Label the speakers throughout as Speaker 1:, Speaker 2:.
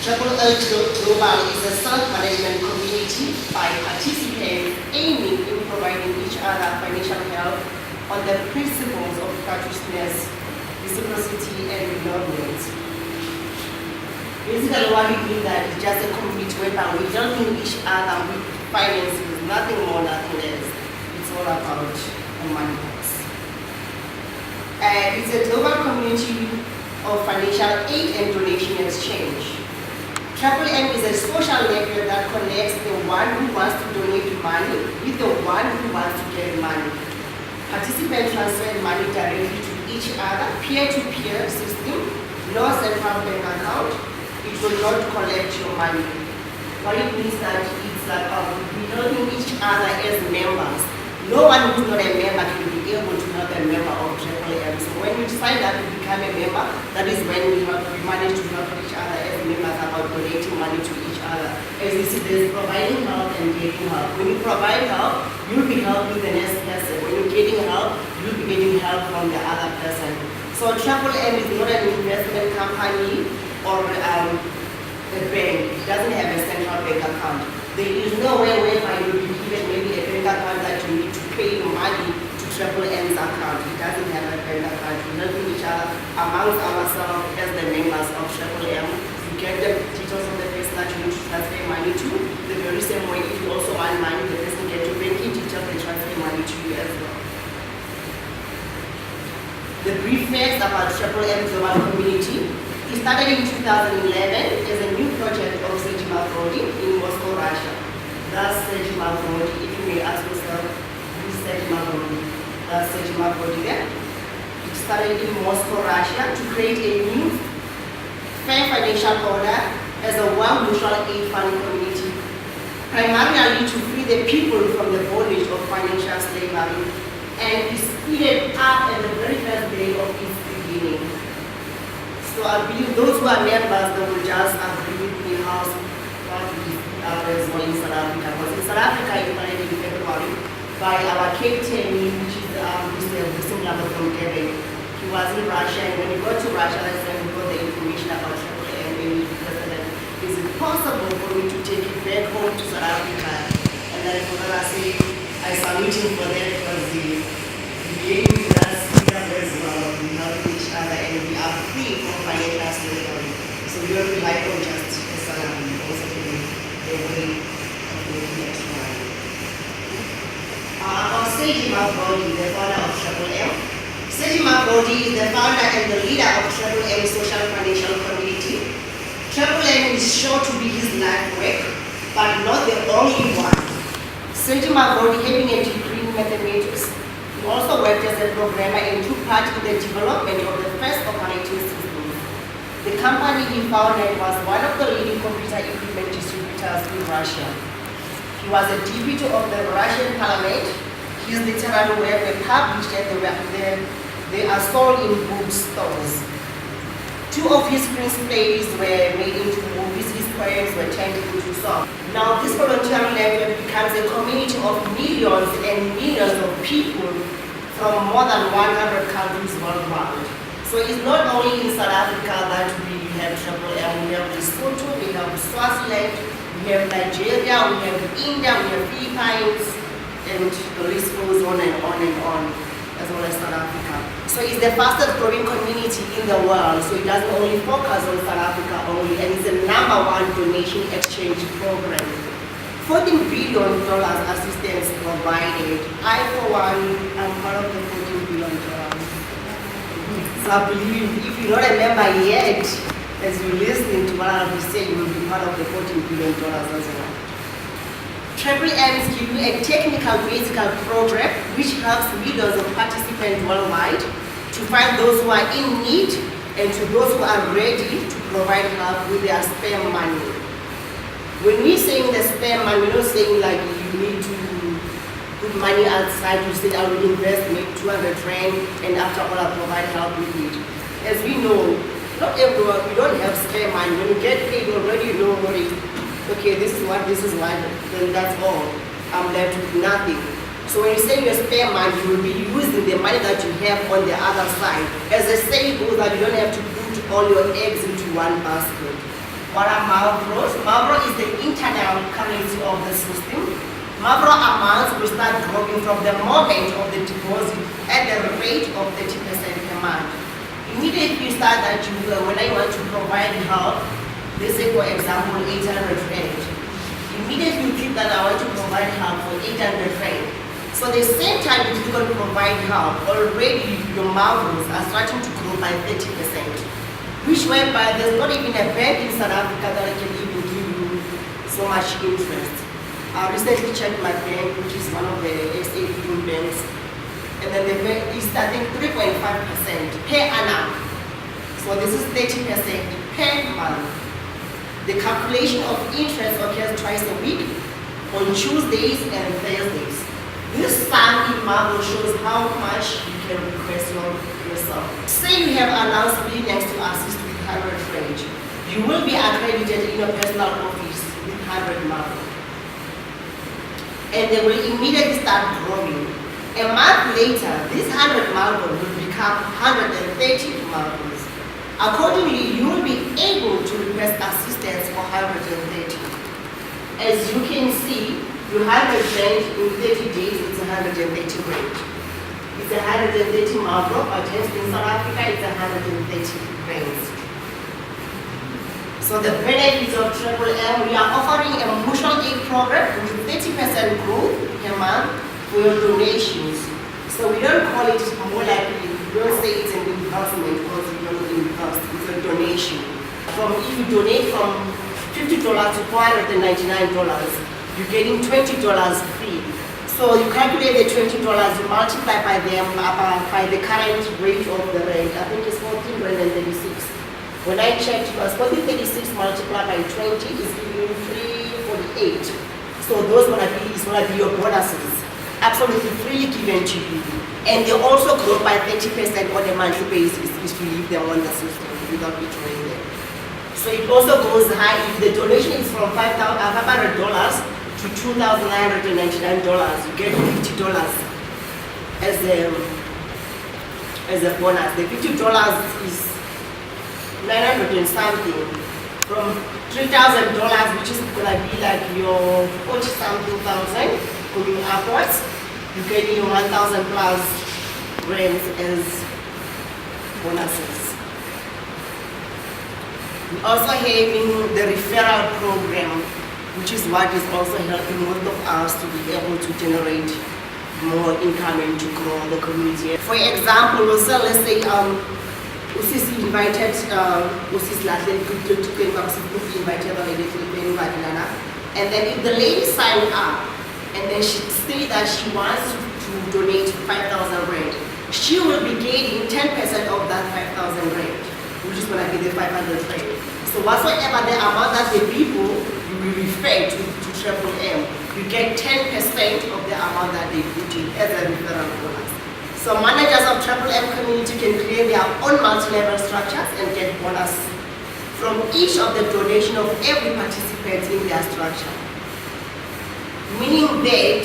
Speaker 1: Global is a self-management community by participants aiming in providing each other financial help on the principles of courteousness, reciprocity, and development. Basically, what we mean that is just a community whereby we helping each other with finances, nothing more, nothing less. It's all about the money box. It's a global community of financial aid and donation exchange. M is a social network that connects the one who wants to donate money with the one who wants to get money. Participants transfer money directly to each other, peer-to-peer system, no central bank account. It will not collect your money. What it means that it's like we helping each other as members. No one who's not a member can be able to help a member of M. So when you decide that to become a member, that is when we manage to help each other as members about donating money to each other. As you see, there's providing help and getting help. When you provide help, you'll be helping the next person. When you're getting help, you'll be getting help from the other person. So M is not an investment company or a bank. It doesn't have a central bank account. There is no way whereby you will be given maybe a bank account that you need to pay money to M's account. It doesn't have a bank account. We're helping each other amongst ourselves as the members of M. You get the details of the person that you need to transfer money to. The very same way, if you also want money, the person gets your banking details and transfer money to you as well. The brief facts about M Global Community. It started in 2011 as a new project of SKYPE in Moscow, Russia. That's SKYPE. If you may ask yourself, who is SKYPE? That's SKYPE there. It started in Moscow, Russia to create a new fair financial order as a one mutual aid fund community, primarily to free the people from the bondage of financial slavery, and it speeded up at the very first day of its beginning. So I believe those who are members, they will just agree with me how what we are as well in South Africa. Because in South Africa, it started in February by our captain, which is the similar from Quebec. He was in Russia, and when he got to Russia, that's when he got the information about M, and he requested that, is it possible for me to take it back home to South Africa? And then I submit him for that because he gave me that freedom as well. We help each other and we are free from financial slavery. So we don't rely on just a salary, we also do a way of making extra money. Our SKYPE, the founder of M. SKYPE is the founder and the leader of M Social Financial Community. M is sure to be his life work, but not the only one. SKYPE having a degree in mathematics, he also worked as a programmer and took part in the development of the first operating system. The company he founded was one of the leading computer equipment distributors in Russia. He was a deputy of the Russian parliament. His literary work were published and they are sold in bookstores. Two of his screenplays were made into movies. His poems were turned into songs. Now this voluntary network becomes a community of millions and millions of people from more than 100 countries worldwide. So it's not only in South Africa that we have M. We have Lesotho, we have Swaziland, we have Nigeria, we have India, we have Philippines, and the list goes on and on and on, as well as South Africa. So it's the fastest growing community in the world, so it doesn't only focus on South Africa only, and it's the #1 donation exchange program. $14 billion assistance provided. I, for one, am part of the $14 billion. So I believe if you're not a member yet, as you're listening to what I'll be saying, you will be part of the $14 billion as well. M give you a technical musical program which helps millions of participants worldwide to find those who are in need and to those who are ready to provide help with their spare money. When we're saying the spare money, we're not saying like you need to put money outside to say I will invest maybe 200 rand and after all I provide help with it. As we know, not everyone, we don't have spare money. When you get paid already, you know what it is. Okay, this is what, then that's all. I'm left with nothing. So when you say your spare money, you will be using the money that you have on the other side. As the saying goes that you don't have to put all your eggs into one basket. What are Mavros? Mavro is the internal currency of the system. Mavro amounts will start growing from the moment of the deposit at the rate of 30% per month. Immediately you start that when I want to provide help, let's say for example 800 rand. Immediately you click that I want to provide help for 800 rand. So the same time you click on provide help, already your Mavros are starting to grow by 30%. Which whereby there's not even a bank in South Africa that can even give you so much interest. I recently checked my bank, which is one of the SA banks, and then the bank is I think 3.5% per annum. So this is 30% per month. The calculation of interest occurs twice a week on Tuesdays and Thursdays. This sum in Marvel shows how much you can request yourself. Say you have announced willingness to assist with 100 range. You will be accredited in your personal office with 100 Marvel. And they will immediately start growing. A month later, this 100 Marvel will become 130 Marvels. Accordingly, you will be able to request assistance for 130. As you can see, you have a range in 30 days, it's 130 range. It's 130 Marvel, but hence in South Africa, it's 130 range. So the benefits of Triple M, we are offering a mutual aid program with 30% growth per month for your donations. So we don't call it more like, we don't say it's an investment because we don't invest, it's a donation. If you donate from $50 to $499, you're getting $20 free. So you calculate the $20, you multiply by the current rate of the rent. I think it's 14.36. When I checked, it was 14.36 multiplied by 20 is giving you 348. So those is gonna be your bonuses, absolutely freely given to you. And they also grow by 30% on a monthly basis if you leave them on the system without withdrawing them. So it also goes high if the donation is from $500 to $2,999, you get $50 as a bonus. The $50 is 900 and something. From $3,000, which is gonna be like your 40-something thousand going upwards, you get your 1,000 plus rents as bonuses. We also having the referral program, which is what is also helping most of us to be able to generate more income and to grow the community. For example, also let's say Usisi invited Emalahleni to invited the lady to the and then if the lady signed up and then she stated that she wants to donate 5,000 rand, she will be getting 10% of that 5,000 rand, which is going to be the 500 rand. So whatsoever the amount that the people you will refer to Triple M, you get 10% of the amount that they put in as a referral bonus. So managers of Triple M community can create their own multi-level structures and get bonus from each of the donation of every participant in their structure. Meaning that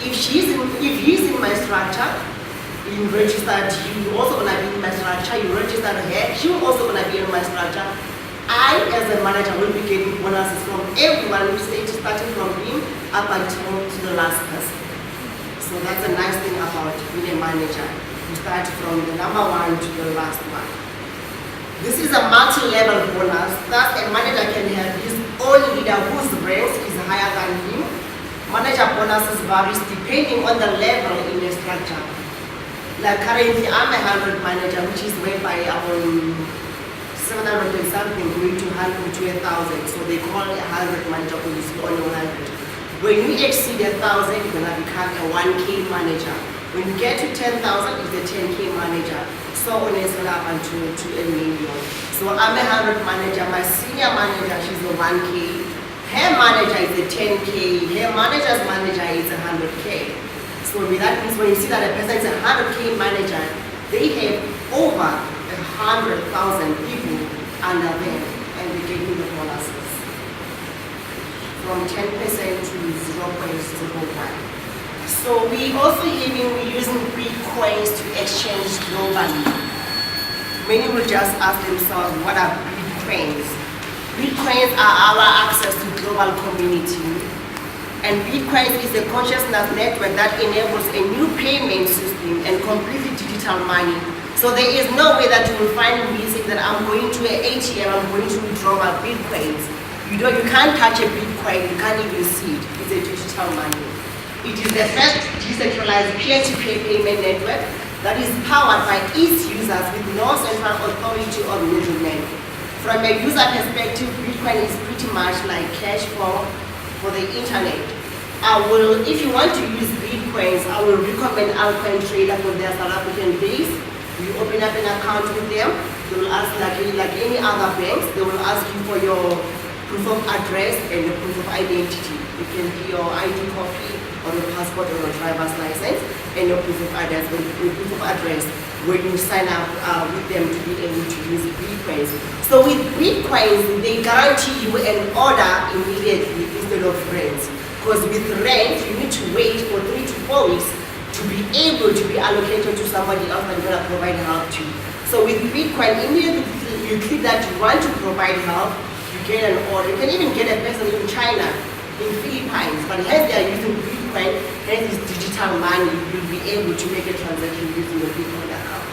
Speaker 1: if he's in my structure, you registered, you also gonna be in my structure, you registered her, she will also gonna be in my structure. I, as a manager, will be getting bonuses from everyone, starting from him up until to the last person. So that's a nice thing about being a manager. You start from the number one to the last one. This is a multi-level bonus. Thus, a manager can have his own leader whose rank is higher than him. Manager bonuses varies depending on the level in the structure. Like currently, I'm a 100 manager, which is whereby I'm 700 and something going to 100 to 1,000. So they call it a 100 manager because it's only 100. When you exceed 1,000, you're gonna become a 1K manager. When you get to 10,000, it's a 10K manager. So on it's gonna up to $1 million. So I'm a 100 manager. My senior manager, she's a 1K. Her manager is a 10K. Her manager's manager is 100K. So that means when you see that a person is a 100K manager, they have over 100,000 people under them, and they get you the bonuses from 10% to 0.01. So we also using Bitcoins to exchange globally. Many will just ask themselves, what are Bitcoins? Bitcoins are our access to global community. And Bitcoins is a consciousness network that enables a new payment system and completely digital money. So there is no way that you will find me saying that I'm going to an ATM, I'm going to withdraw my Bitcoins. You can't touch a Bitcoin, you can't even see it. It's a digital money. It is the first decentralized peer-to-peer payment network that is powered by its users with no central authority or middleman. From a user perspective, Bitcoin is pretty much like cash for the internet. If you want to use Bitcoins, I will recommend Altcoin Trader for their South African base. You open up an account with them, they will ask like any other banks, they will ask you for your proof of address and your proof of identity. It can be your ID copy or your passport or your driver's license and your proof of address. When you sign up with them to be able to use Bitcoins. So with Bitcoins, they guarantee you an order immediately instead of rent. Because with rent, you need to wait for 3 to 4 weeks to be able to be allocated to somebody else that you're going to provide help to. So with Bitcoin, immediately you click that you want to provide help, you get an order. You can even get a person in China, in Philippines, but as they are using Bitcoin and this digital money, you'll be able to make a transaction using your Bitcoin account.